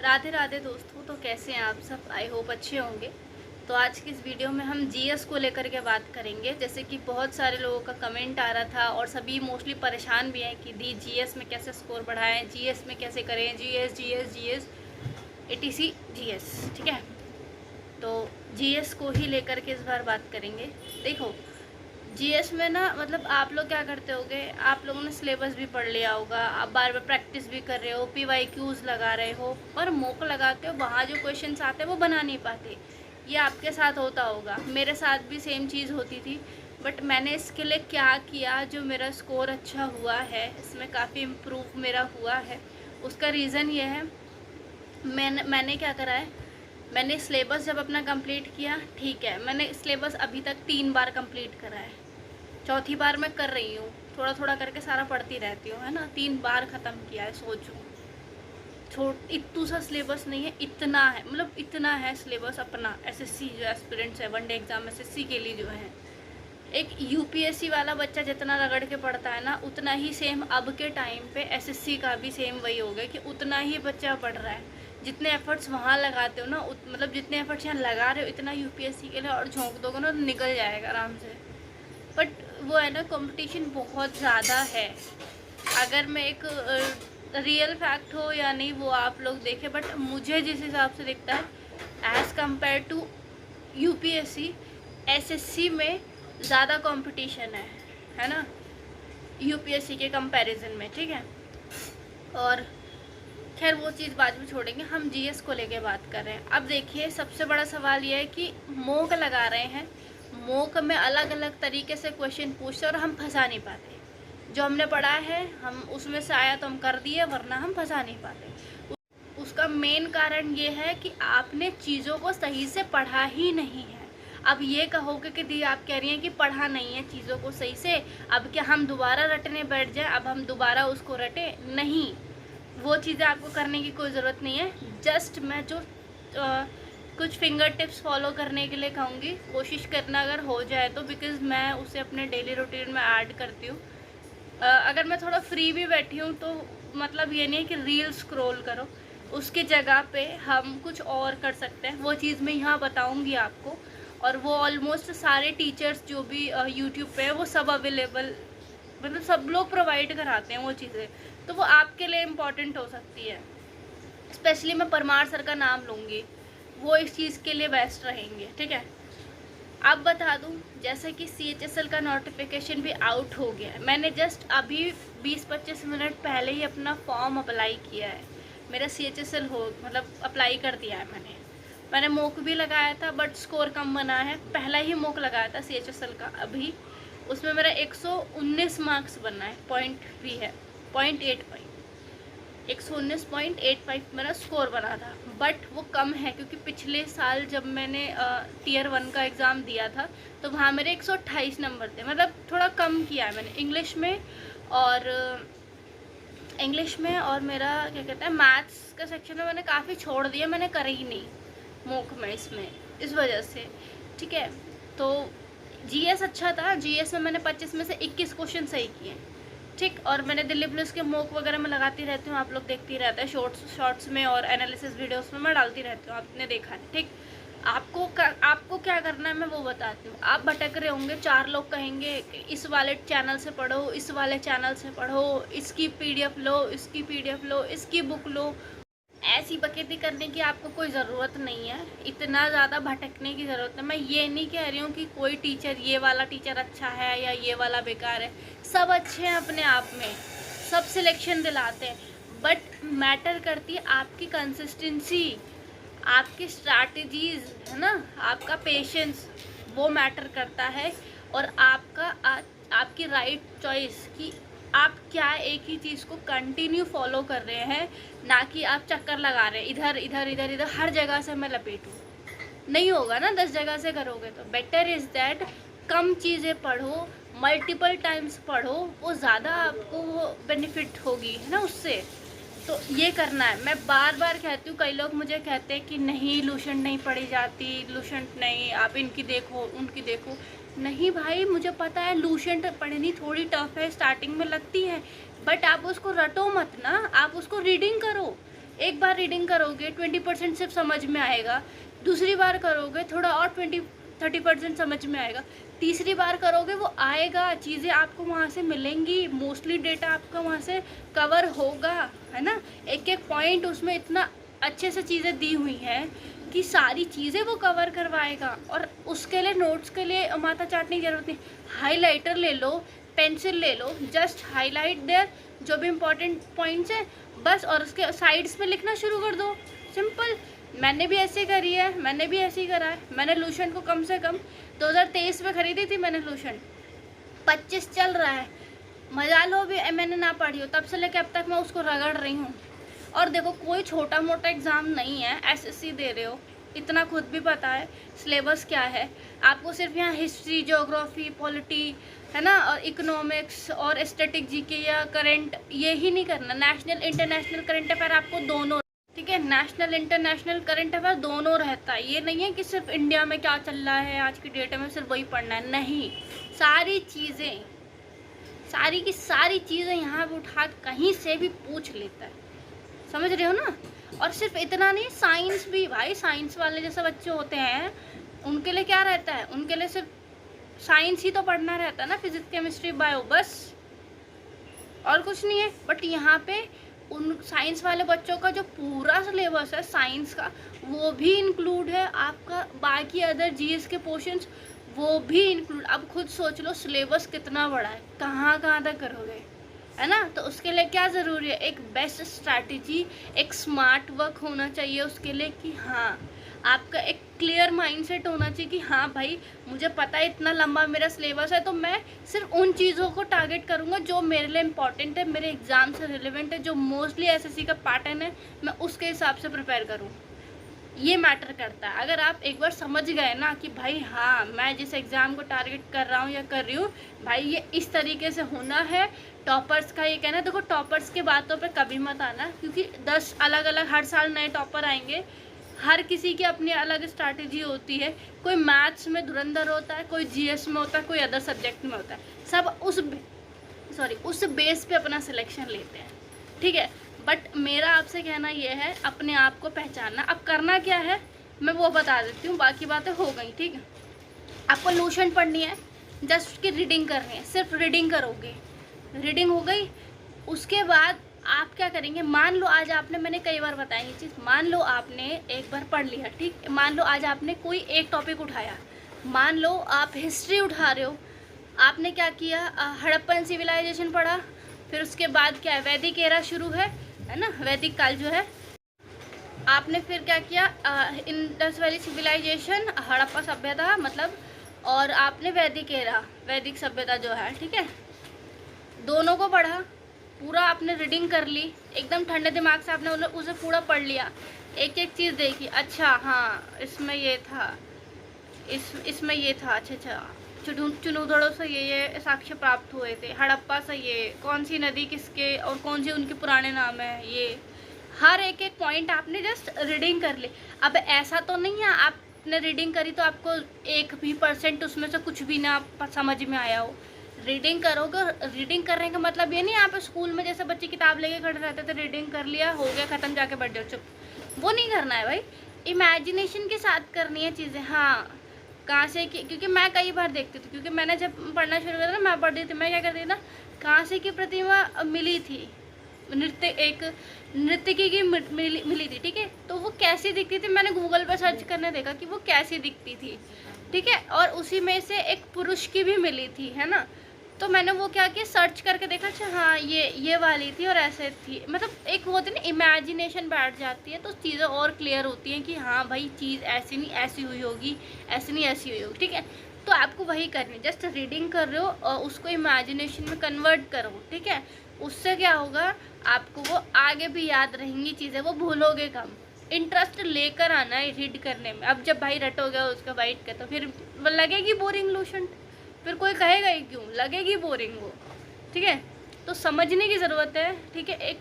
राधे राधे दोस्तों। तो कैसे हैं आप सब? आई होप अच्छे होंगे। तो आज की इस वीडियो में हम जीएस को लेकर के बात करेंगे। जैसे कि बहुत सारे लोगों का कमेंट आ रहा था और सभी मोस्टली परेशान भी हैं कि दी जीएस में कैसे स्कोर बढ़ाएं, जीएस में कैसे करें, GS GS GS ATC GS. ठीक है, तो जीएस को ही लेकर के इस बार बात करेंगे। देखो, जीएस में ना मतलब आप लोग क्या करते होगे, आप लोगों ने सिलेबस भी पढ़ लिया होगा, आप बार बार प्रैक्टिस भी कर रहे हो, पीवाईक्यूज लगा रहे हो, पर मॉक लगाते हो, वहाँ जो क्वेश्चंस आते हैं वो बना नहीं पाते। ये आपके साथ होता होगा, मेरे साथ भी सेम चीज़ होती थी। बट मैंने इसके लिए क्या किया, जो मेरा स्कोर अच्छा हुआ है, इसमें काफ़ी इम्प्रूव मेरा हुआ है। उसका रीज़न ये है, मैंने क्या करा है, मैंने सिलेबस जब अपना कंप्लीट किया, ठीक है, मैंने सिलेबस अभी तक 3 बार कंप्लीट करा है, चौथी बार मैं कर रही हूँ। थोड़ा थोड़ा करके सारा पढ़ती रहती हूँ, है ना। 3 बार ख़त्म किया है, सोचो। इतू सा सिलेबस नहीं है, इतना है, मतलब इतना है सिलेबस अपना। एसएससी जो एस्पिरेंट्स है, वनडे एग्ज़ाम एसएससी के लिए जो है, एक यूपीएससी वाला बच्चा जितना रगड़ के पढ़ता है ना, उतना ही सेम अब के टाइम पे एसएससी का भी सेम वही हो गया कि उतना ही बच्चा पढ़ रहा है। जितने एफर्ट्स वहाँ लगाते हो ना, मतलब जितने एफर्ट्स यहाँ लगा रहे हो, इतना यूपीएससी के लिए और झोंक दोगे ना तो निकल जाएगा आराम से। बट वो है ना, कंपटीशन बहुत ज़्यादा है। अगर मैं एक रियल फैक्ट हो या नहीं वो आप लोग देखें, बट मुझे जिस हिसाब से दिखता है as compared to UPSC, SSC में ज़्यादा कंपटीशन है ना, यूपीएससी के कंपैरिजन में। ठीक है, और खैर वो चीज़ बाद में छोड़ेंगे, हम जीएस को लेके बात कर रहे हैं। अब देखिए, सबसे बड़ा सवाल ये है कि मॉक लगा रहे हैं, मॉक में अलग अलग तरीके से क्वेश्चन पूछते और हम फंसा नहीं पाते। जो हमने पढ़ा है हम उसमें से आया तो हम कर दिए, वरना हम फंसा नहीं पाते। उसका मेन कारण ये है कि आपने चीज़ों को सही से पढ़ा ही नहीं है। अब ये कहोगे कि दी आप कह रही हैं कि पढ़ा नहीं है चीज़ों को सही से, अब क्या हम दोबारा रटने बैठ जाएं, अब हम दोबारा उसको रटें? नहीं, वो चीज़ें आपको करने की कोई ज़रूरत नहीं है। जस्ट मैं जो कुछ फिंगर टिप्स फॉलो करने के लिए कहूँगी, कोशिश करना अगर हो जाए तो, बिकॉज़ मैं उसे अपने डेली रूटीन में ऐड करती हूँ। अगर मैं थोड़ा फ्री भी बैठी हूँ तो मतलब ये नहीं है कि रील स्क्रॉल करो, उसकी जगह पे हम कुछ और कर सकते हैं। वो चीज़ मैं यहाँ बताऊँगी आपको, और वो ऑलमोस्ट सारे टीचर्स जो भी यूट्यूब पे है वो सब अवेलेबल, मतलब सब लोग प्रोवाइड कराते हैं वो चीज़ें, तो वो आपके लिए इम्पॉर्टेंट हो सकती है। स्पेशली मैं परमार सर का नाम लूँगी, वो इस चीज़ के लिए बेस्ट रहेंगे। ठीक है, अब बता दूं, जैसे कि CHSL का नोटिफिकेशन भी आउट हो गया है। मैंने जस्ट अभी 20-25 मिनट पहले ही अपना फॉर्म अप्लाई किया है। मेरा CHSL हो मतलब अप्लाई कर दिया है मैंने मॉक भी लगाया था, बट स्कोर कम बना है। पहला ही मॉक लगाया था CHSL का अभी, उसमें मेरा 119 मार्क्स बना है, पॉइंट भी है, 0.8 पॉइंट, 119.85 मेरा स्कोर बना था। बट वो कम है क्योंकि पिछले साल जब मैंने टियर 1 का एग्ज़ाम दिया था तो वहाँ मेरे 128 नंबर थे, मतलब थोड़ा कम किया है मैंने इंग्लिश में। और मेरा क्या कहते हैं, मैथ्स का सेक्शन में मैंने काफ़ी छोड़ दिया, मैंने कर ही नहीं मॉक में इसमें, इस वजह से। ठीक है, तो जीएस अच्छा था, जीएस में मैंने 25 में से 21 क्वेश्चन सही किए। ठीक, और मैंने दिल्ली पुलिस के मॉक वगैरह में लगाती रहती हूँ, आप लोग देखती रहते हैं शॉर्ट्स में और एनालिसिस वीडियोस में मैं डालती रहती हूँ, आपने देखा है। ठीक, आपको क्या करना है मैं वो बताती हूँ। आप भटक रहे होंगे, 4 लोग कहेंगे कि इस वाले चैनल से पढ़ो, इस वाले चैनल से पढ़ो, इसकी पीडीएफ लो, इसकी पीडीएफ लो, इसकी बुक लो। ऐसी बकेती करने की आपको कोई ज़रूरत नहीं है, इतना ज़्यादा भटकने की ज़रूरत है। मैं ये नहीं कह रही हूँ कि कोई टीचर, ये वाला टीचर अच्छा है या ये वाला बेकार है, सब अच्छे हैं अपने आप में, सब सिलेक्शन दिलाते हैं, बट मैटर करती है आपकी कंसिस्टेंसी, आपकी स्ट्रैटेजीज, है ना, आपका पेशेंस, वो मैटर करता है। और आपकी राइट चॉइस कि आप क्या एक ही चीज़ को कंटिन्यू फॉलो कर रहे हैं, ना कि आप चक्कर लगा रहे हैं इधर इधर इधर इधर, हर जगह से मैं लपेटूँ। नहीं होगा ना, 10 जगह से करोगे तो। बेटर इज़ दैट कम चीज़ें पढ़ो, मल्टीपल टाइम्स पढ़ो, वो ज़्यादा आपको वो बेनिफिट होगी, है ना उससे। तो ये करना है। मैं बार बार कहती हूँ, कई लोग मुझे कहते हैं कि नहीं लूसेंट नहीं पढ़ी जाती, लूसेंट नहीं, आप इनकी देखो उनकी देखो। नहीं भाई, मुझे पता है लूसेंट पढ़नी थोड़ी टफ है, स्टार्टिंग में लगती है, बट आप उसको रटो मत ना, आप उसको रीडिंग करो। एक बार रीडिंग करोगे 20% सिर्फ समझ में आएगा, दूसरी बार करोगे थोड़ा और 20-30% समझ में आएगा, तीसरी बार करोगे वो आएगा, चीज़ें आपको वहाँ से मिलेंगी, मोस्टली डेटा आपका वहाँ से कवर होगा, है ना। एक एक पॉइंट उसमें इतना अच्छे से चीज़ें दी हुई हैं कि सारी चीज़ें वो कवर करवाएगा। और उसके लिए नोट्स के लिए माथा चाटने की ज़रूरत नहीं, हाइलाइटर ले लो, पेंसिल ले लो, जस्ट हाईलाइट देयर जो भी इम्पोर्टेंट पॉइंट्स हैं बस, और उसके साइड्स में लिखना शुरू कर दो, सिंपल। मैंने भी ऐसे करी है, मैंने भी ऐसे ही करा है। मैंने लूशन को कम से कम 2023 में ख़रीदी थी मैंने लूशन, 25 चल रहा है, मजा लो भी मैंने ना पढ़ी हो, तब से लेकर अब तक मैं उसको रगड़ रही हूँ। और देखो कोई छोटा मोटा एग्ज़ाम नहीं है, एसएससी दे रहे हो, इतना खुद भी पता है सिलेबस क्या है। आपको सिर्फ यहाँ हिस्ट्री, ज्योग्राफी, पॉलिटी, है ना, और इकोनॉमिक्स और स्टैटिक जीके या करंट, ये ही नहीं करना। नेशनल इंटरनेशनल करंट अफेयर आपको दोनों, ठीक है, नेशनल इंटरनेशनल करंट अफेयर दोनों रहता है। ये नहीं है कि सिर्फ इंडिया में क्या चल रहा है आज की डेट में सिर्फ वही पढ़ना है, नहीं, सारी चीज़ें, सारी की सारी चीज़ें यहाँ पे उठा कहीं से भी पूछ लेता है, समझ रहे हो ना। और सिर्फ इतना नहीं, साइंस भी भाई, साइंस वाले जैसे बच्चे होते हैं उनके लिए क्या रहता है, उनके लिए सिर्फ साइंस ही तो पढ़ना रहता है ना, फिजिक्स केमिस्ट्री बायो, बस और कुछ नहीं है। बट यहाँ पे उन साइंस वाले बच्चों का जो पूरा सिलेबस है साइंस का वो भी इंक्लूड है, आपका बाकी अदर जीएस के पोर्शंस वो भी इंक्लूड। अब खुद सोच लो सिलेबस कितना बड़ा है, कहाँ कहाँ तक करोगे, है ना। तो उसके लिए क्या ज़रूरी है, एक बेस्ट स्ट्रैटेजी, एक स्मार्ट वर्क होना चाहिए उसके लिए कि हाँ आपका एक क्लियर माइंडसेट होना चाहिए कि हाँ भाई मुझे पता है इतना लंबा मेरा सिलेबस है, तो मैं सिर्फ उन चीज़ों को टारगेट करूँगा जो मेरे लिए इम्पॉर्टेंट है, मेरे एग्ज़ाम से रिलेवेंट है, जो मोस्टली एसएससी का पैटर्न है, मैं उसके हिसाब से प्रिपेयर करूँ। ये मैटर करता है। अगर आप एक बार समझ गए ना कि भाई हाँ मैं जिस एग्ज़ाम को टारगेट कर रहा हूँ या कर रही हूँ भाई ये इस तरीके से होना है, टॉपर्स का ये कहना है। देखो टॉपर्स के बातों पे कभी मत आना, क्योंकि 10 अलग अलग हर साल नए टॉपर आएंगे, हर किसी की अपनी अलग स्ट्रैटेजी होती है। कोई मैथ्स में धुरंधर होता है, कोई जीएस में होता है, कोई अदर सब्जेक्ट में होता है, सब उस बेस पे अपना सिलेक्शन लेते हैं, ठीक है। बट मेरा आपसे कहना ये है अपने आप को पहचानना। अब करना क्या है मैं वो बता देती हूँ, बाकी बातें हो गई, ठीक है। आपको लूशन पढ़नी है, जस्ट उसकी रीडिंग करनी है, सिर्फ रीडिंग करोगे, रीडिंग हो गई। उसके बाद आप क्या करेंगे, मान लो आज आपने, मैंने कई बार बताया ये चीज़, मान लो आपने एक बार पढ़ लिया, ठीक, मान लो आज आपने कोई एक टॉपिक उठाया, मान लो आप हिस्ट्री उठा रहे हो, आपने क्या किया, हड़प्पन सिविलाइजेशन पढ़ा, फिर उसके बाद क्या है, वैदिक एरा शुरू है ना, वैदिक काल जो है, आपने फिर क्या किया, इंडस वैली सिविलाइजेशन, हड़प्पा सभ्यता मतलब, और आपने वैदिक एरा, वैदिक सभ्यता जो है, ठीक है, दोनों को पढ़ा, पूरा आपने रीडिंग कर ली, एकदम ठंडे दिमाग से आपने उसे पूरा पढ़ लिया, एक एक चीज़ देखी, अच्छा हाँ इसमें ये था, इसमें ये था, अच्छा चुनूदड़ों से ये साक्ष्य प्राप्त हुए थे, हड़प्पा से ये कौन सी नदी किसके और कौन सी उनके पुराने नाम है, ये हर एक एक पॉइंट आपने जस्ट रीडिंग कर ली। अब ऐसा तो नहीं है आपने रीडिंग करी तो आपको 1% उसमें से कुछ भी ना समझ में आया हो। रीडिंग करोगे, रीडिंग करने का मतलब ये नहीं आप स्कूल में जैसे बच्चे किताब लेके खड़े रहते थे, रीडिंग कर लिया हो गया ख़त्म, जाके बैठ जाओ चुप, वो नहीं करना है भाई, इमेजिनेशन के साथ करनी है चीज़ें। हाँ कहाँ से, क्योंकि मैं कई बार देखती थी, क्योंकि मैंने जब पढ़ना शुरू किया था ना, मैं पढ़ती थी, मैं क्या करती थी ना, कहाँ से की प्रतिमा मिली थी, नृत्यकी की मिली थी, ठीक है, तो वो कैसी दिखती थी, मैंने गूगल पर सर्च करने देखा कि वो कैसी दिखती थी, ठीक है, और उसी में से एक पुरुष की भी मिली थी, है ना, तो मैंने वो क्या किया, सर्च करके देखा, अच्छा हाँ ये वाली थी और ऐसे थी, मतलब एक वो होती है ना, इमेजिनेशन बैठ जाती है, तो चीज़ें और क्लियर होती हैं कि हाँ भाई चीज़ ऐसी नहीं ऐसी हुई होगी, ऐसी नहीं ऐसी हुई होगी, ठीक है। तो आपको वही करनी है, जस्ट रीडिंग कर रहे हो और उसको इमेजिनेशन में कन्वर्ट करो, ठीक है, उससे क्या होगा, आपको वो आगे भी याद रहेंगी चीज़ें, वो भूलोगे कम। इंटरेस्ट लेकर आना है रीड करने में। अब जब भाई रट हो गया उसका वाइट का, तो फिर लगेगी बोरिंग लूशन, फिर कोई कहेगा ही क्यों, लगेगी बोरिंग वो, ठीक है। तो समझने की ज़रूरत है, ठीक है, एक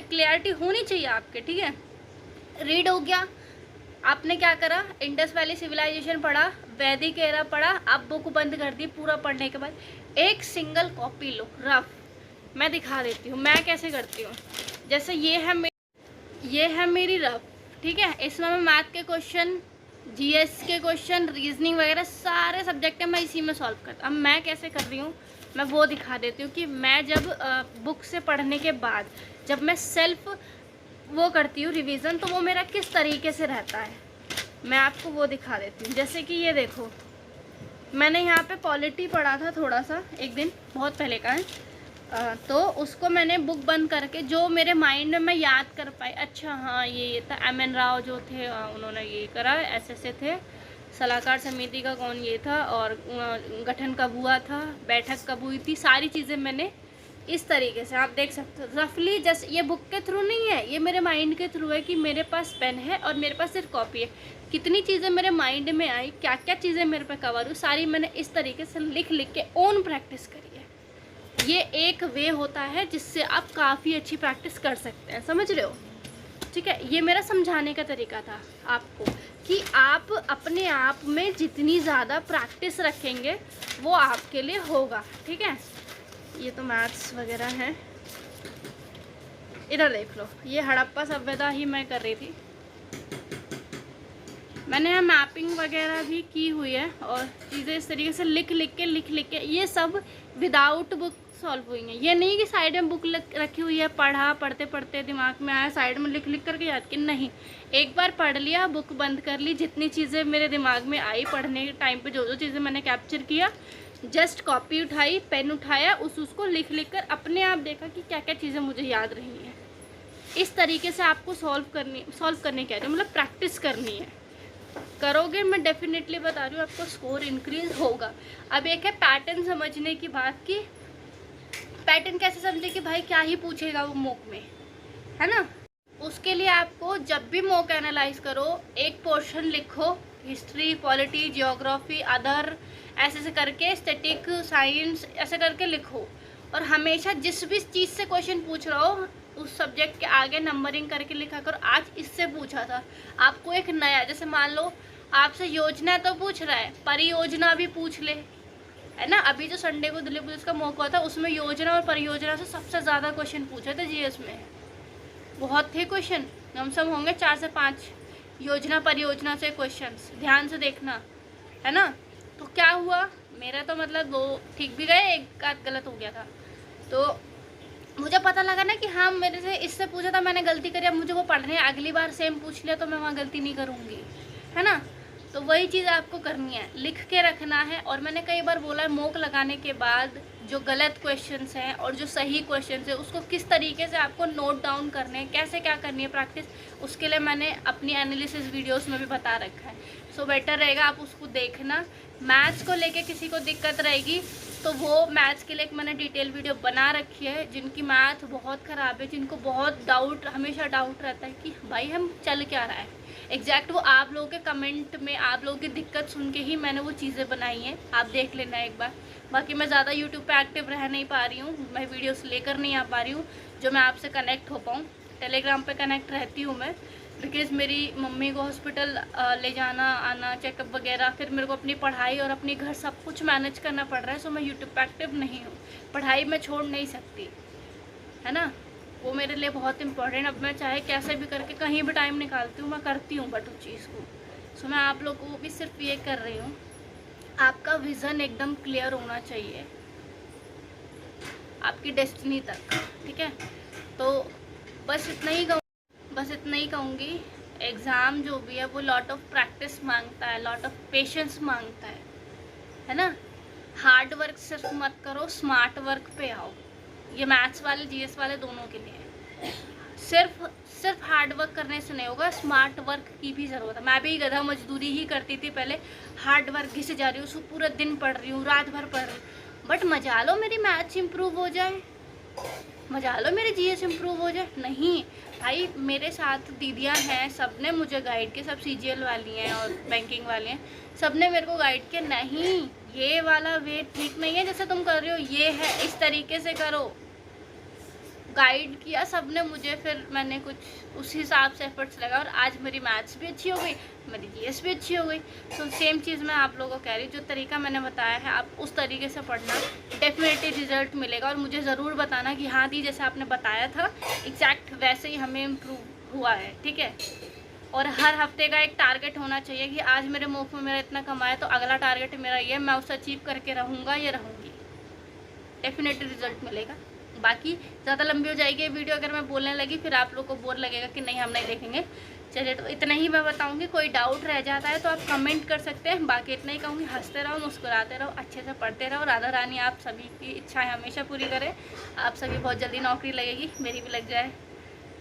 क्लियरिटी होनी चाहिए आपके, ठीक है। रीड हो गया, आपने क्या करा, इंडस वैली सिविलाइजेशन पढ़ा, वैदिक एरा पढ़ा, आप बुक बंद कर दी। पूरा पढ़ने के बाद एक सिंगल कॉपी लो रफ, मैं दिखा देती हूँ मैं कैसे करती हूँ। जैसे ये है ये है मेरी रफ, ठीक है। इसमें मैं मैथ के क्वेश्चन, जीएस के क्वेश्चन, रीजनिंग वगैरह सारे सब्जेक्ट है मैं इसी में सॉल्व करता हूँ। अब मैं कैसे कर रही हूँ मैं वो दिखा देती हूँ कि मैं जब बुक से पढ़ने के बाद जब मैं सेल्फ वो करती हूँ रिवीजन, तो वो मेरा किस तरीके से रहता है मैं आपको वो दिखा देती हूँ। जैसे कि ये देखो, मैंने यहाँ पे पॉलिटी पढ़ा था थोड़ा सा एक दिन, बहुत पहले का है, तो उसको मैंने बुक बंद करके जो मेरे माइंड में मैं याद कर पाई, अच्छा हाँ ये था, एम.एन. राव जो थे उन्होंने ये करा, ऐसे थे, सलाहकार समिति का कौन ये था, और गठन कब हुआ था, बैठक कब हुई थी, सारी चीज़ें मैंने इस तरीके से आप देख सकते हो रफली। जस्ट ये बुक के थ्रू नहीं है, ये मेरे माइंड के थ्रू है कि मेरे पास पेन है और मेरे पास सिर्फ कॉपी है, कितनी चीज़ें मेरे माइंड में आई, क्या क्या चीज़ें मेरे पे कवर हुई, सारी मैंने इस तरीके से लिख लिख के ओन प्रैक्टिस करी है। ये एक वे होता है जिससे आप काफ़ी अच्छी प्रैक्टिस कर सकते हैं, समझ रहे हो, ठीक है। ये मेरा समझाने का तरीका था आपको कि आप अपने आप में जितनी ज़्यादा प्रैक्टिस रखेंगे वो आपके लिए होगा, ठीक है। ये तो मैथ्स वगैरह है। इधर देख लो, ये हड़प्पा सभ्यता ही मैं कर रही थी, मैंने यहाँ मैपिंग वगैरह भी की हुई है और चीज़ें इस तरीके से लिख लिख के ये सब विदाउट बुक सॉल्व हुई हैं। ये नहीं कि साइड में बुक रखी हुई है, पढ़ा, पढ़ते पढ़ते दिमाग में आया, साइड में लिख लिख करके याद कि नहीं, एक बार पढ़ लिया, बुक बंद कर ली, जितनी चीज़ें मेरे दिमाग में आई पढ़ने के टाइम पे, जो जो चीज़ें मैंने कैप्चर किया, जस्ट कॉपी उठाई, पेन उठाया, उसको लिख लिख कर अपने आप देखा कि क्या क्या चीज़ें मुझे याद रही हैं। इस तरीके से आपको सॉल्व करने क्या है, मतलब प्रैक्टिस करनी है। करोगे, मैं डेफिनेटली बता रही हूँ आपको स्कोर इंक्रीज होगा। अब एक है पैटर्न समझने की बात की, पैटर्न कैसे समझे कि भाई क्या ही पूछेगा वो मॉक में, है ना। उसके लिए आपको जब भी मॉक एनालाइज करो, एक पोर्शन लिखो, हिस्ट्री, पॉलिटी, जियोग्राफी, अदर, ऐसे करके, स्टैटिक, साइंस, ऐसे करके लिखो। और हमेशा जिस भी चीज़ से क्वेश्चन पूछ रहा हो उस सब्जेक्ट के आगे नंबरिंग करके लिखा करो। आज इससे पूछा था, आपको एक नया, जैसे मान लो आपसे योजना तो पूछ रहा है, परियोजना भी पूछ ले, है ना। अभी जो संडे को दिल्ली पुलिस का मौका हुआ था उसमें योजना और परियोजना से सबसे ज़्यादा क्वेश्चन पूछे थे जीएस में, बहुत थे क्वेश्चन, कम से कम होंगे 4 से 5 योजना परियोजना से क्वेश्चंस, ध्यान से देखना, है ना। तो क्या हुआ, मेरा तो मतलब 2 ठीक भी गए, एक आध गलत हो गया था। तो मुझे पता लगा ना कि हाँ मेरे से इससे पूछा था, मैंने गलती करी, अब मुझे वो पढ़ने है, अगली बार सेम पूछ लिया तो मैं वहाँ गलती नहीं करूँगी, है ना। तो वही चीज़ आपको करनी है, लिख के रखना है। और मैंने कई बार बोला है, मॉक लगाने के बाद जो गलत क्वेश्चंस हैं और जो सही क्वेश्चंस है उसको किस तरीके से आपको नोट डाउन करने हैं, कैसे क्या करनी है प्रैक्टिस, उसके लिए मैंने अपनी एनालिसिस वीडियोस में भी बता रखा है। सो बेटर रहेगा आप उसको देखना। मैथ्स को लेके किसी को दिक्कत रहेगी तो वो मैथ्स के लिए एक मैंने डिटेल वीडियो बना रखी है। जिनकी मैथ बहुत ख़राब है, जिनको बहुत डाउट, हमेशा डाउट रहता है कि भाई हम चल क्या रहा है एग्जैक्ट, वो आप लोगों के कमेंट में आप लोगों की दिक्कत सुन के ही मैंने वो चीज़ें बनाई हैं, आप देख लेना एक बार। बाकी मैं ज़्यादा यूट्यूब पे एक्टिव रह नहीं पा रही हूँ, मैं वीडियोस लेकर नहीं आ पा रही हूँ जो मैं आपसे कनेक्ट हो पाऊँ। टेलीग्राम पे कनेक्ट रहती हूँ मैं, बिकॉज़ मेरी मम्मी को हॉस्पिटल ले जाना आना, चेकअप वगैरह, फिर मेरे को अपनी पढ़ाई और अपनी घर सब कुछ मैनेज करना पड़ रहा है। सो मैं यूट्यूब पे एक्टिव नहीं हूँ, पढ़ाई मैं छोड़ नहीं सकती, है ना, वो मेरे लिए बहुत इंपॉर्टेंट। अब मैं चाहे कैसे भी करके कहीं भी टाइम निकालती हूँ, मैं करती हूँ बट उस चीज़ को। सो मैं आप लोगों को भी सिर्फ ये कर रही हूँ, आपका विज़न एकदम क्लियर होना चाहिए आपकी डेस्टिनी तक, ठीक है। तो बस इतना ही कहूँगी। एग्ज़ाम जो भी है वो लॉट ऑफ प्रैक्टिस मांगता है, लॉट ऑफ पेशेंस मांगता है ना। हार्ड वर्क सिर्फ मत करो, स्मार्ट वर्क पे आओ। ये मैथ्स वाले जीएस वाले दोनों के लिए सिर्फ हार्ड वर्क करने से नहीं होगा, स्मार्ट वर्क की भी ज़रूरत है। मैं भी गधा मजदूरी ही करती थी पहले, हार्ड वर्क घिसे जा रही हूँ, पूरा दिन पढ़ रही हूँ, रात भर पढ़ रही हूँ, बट मजा लो मेरी मैथ्स इम्प्रूव हो जाए, मजा लो मेरे जीएस इम्प्रूव हो जाए। नहीं भाई, मेरे साथ दीदियाँ हैं, सब ने मुझे गाइड किया, सब सीजीएल वाली हैं और बैंकिंग वाली हैं, सब ने मेरे को गाइड किया, नहीं ये वाला वे ठीक नहीं है जैसे तुम कर रही हो, ये है, इस तरीके से करो, गाइड किया सब ने मुझे। फिर मैंने कुछ उस हिसाब से एफर्ट्स लगा और आज मेरी मैथ्स भी अच्छी हो गई, मेरी जीएस भी अच्छी हो गई। तो सेम चीज़ मैं आप लोगों को कह रही हूँ, जो तरीका मैंने बताया है आप उस तरीके से पढ़ना, डेफिनेटली रिजल्ट मिलेगा। और मुझे ज़रूर बताना कि हाँ दी जैसे आपने बताया था एग्जैक्ट वैसे ही हमें इम्प्रूव हुआ है, ठीक है। और हर हफ्ते का एक टारगेट होना चाहिए कि आज मेरे मुफ्त में मेरा इतना कमाया तो अगला टारगेट मेरा ये, मैं उसे अचीव करके रहूँगा या रहूँगी, डेफिनेटली रिजल्ट मिलेगा। बाकी ज़्यादा लंबी हो जाएगी ये वीडियो अगर मैं बोलने लगी, फिर आप लोग को बोर लगेगा कि नहीं हम नहीं देखेंगे। चलिए, तो इतना ही मैं बताऊंगी। कोई डाउट रह जाता है तो आप कमेंट कर सकते हैं। बाकी इतना ही कहूँगी, हंसते रहो, मुस्कुराते रहो, अच्छे से पढ़ते रहो। राधा रानी आप सभी की इच्छाएं हमेशा पूरी करें। आप सभी बहुत जल्दी नौकरी लगेगी, मेरी भी लग जाए।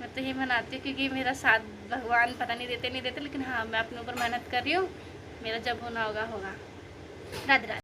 मैं तो ये मनाती हूँ क्योंकि मेरा साथ भगवान पता नहीं देते, लेकिन हाँ मैं अपने ऊपर मेहनत कर रही हूँ। मेरा जब होना होगा होगा। राधे राधे।